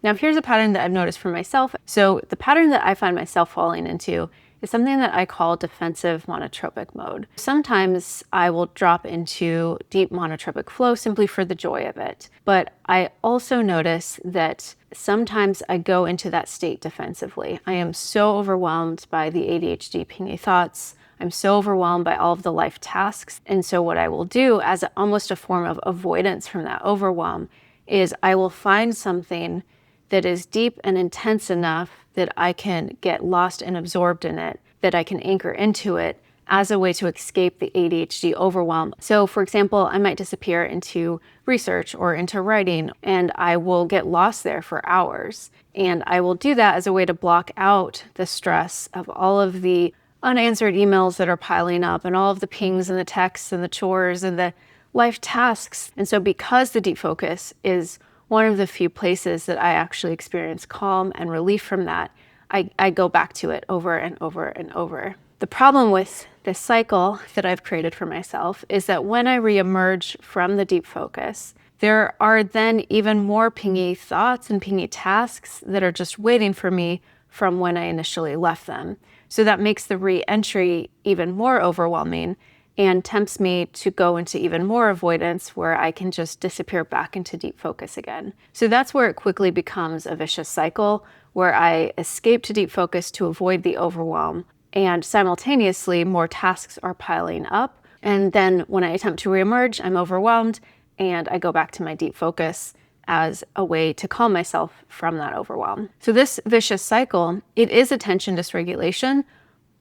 Now, here's a pattern that I've noticed for myself. So the pattern that I find myself falling into is something that I call defensive monotropic mode. Sometimes I will drop into deep monotropic flow simply for the joy of it. But I also notice that sometimes I go into that state defensively. I am so overwhelmed by the ADHD pingy thoughts. I'm so overwhelmed by all of the life tasks. And so what I will do as almost a form of avoidance from that overwhelm is I will find something that is deep and intense enough that I can get lost and absorbed in it, that I can anchor into it as a way to escape the ADHD overwhelm. So for example, I might disappear into research or into writing, and I will get lost there for hours. And I will do that as a way to block out the stress of all of the unanswered emails that are piling up and all of the pings and the texts and the chores and the life tasks. And so because the deep focus is one of the few places that I actually experience calm and relief from that, I go back to it over and over and over. The problem with this cycle that I've created for myself is that when I reemerge from the deep focus, there are then even more pingy thoughts and pingy tasks that are just waiting for me from when I initially left them. So that makes the re-entry even more overwhelming and tempts me to go into even more avoidance where I can just disappear back into deep focus again. So that's where it quickly becomes a vicious cycle where I escape to deep focus to avoid the overwhelm, and simultaneously more tasks are piling up. And then when I attempt to reemerge, I'm overwhelmed and I go back to my deep focus as a way to calm myself from that overwhelm. So this vicious cycle, it is attention dysregulation,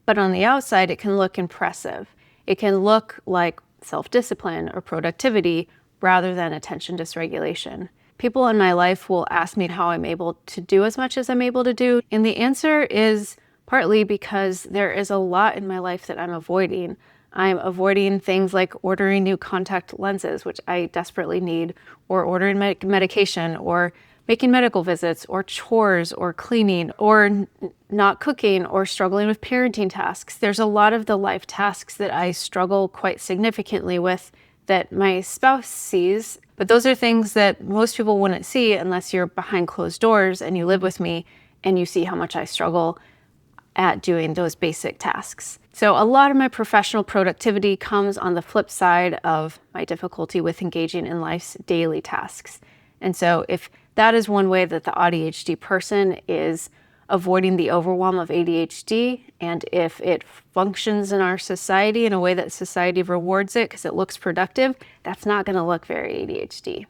but on the outside, it can look impressive. It can look like self-discipline or productivity rather than attention dysregulation. People in my life will ask me how I'm able to do as much as I'm able to do. And the answer is partly because there is a lot in my life that I'm avoiding. I'm avoiding things like ordering new contact lenses, which I desperately need, or ordering medication, or making medical visits, or chores, or cleaning, or not cooking, or struggling with parenting tasks. There's a lot of the life tasks that I struggle quite significantly with that my spouse sees, but those are things that most people wouldn't see unless you're behind closed doors and you live with me and you see how much I struggle at doing those basic tasks. So a lot of my professional productivity comes on the flip side of my difficulty with engaging in life's daily tasks. And so if that is one way that the AuDHD person is avoiding the overwhelm of ADHD, and if it functions in our society in a way that society rewards it because it looks productive, that's not going to look very ADHD.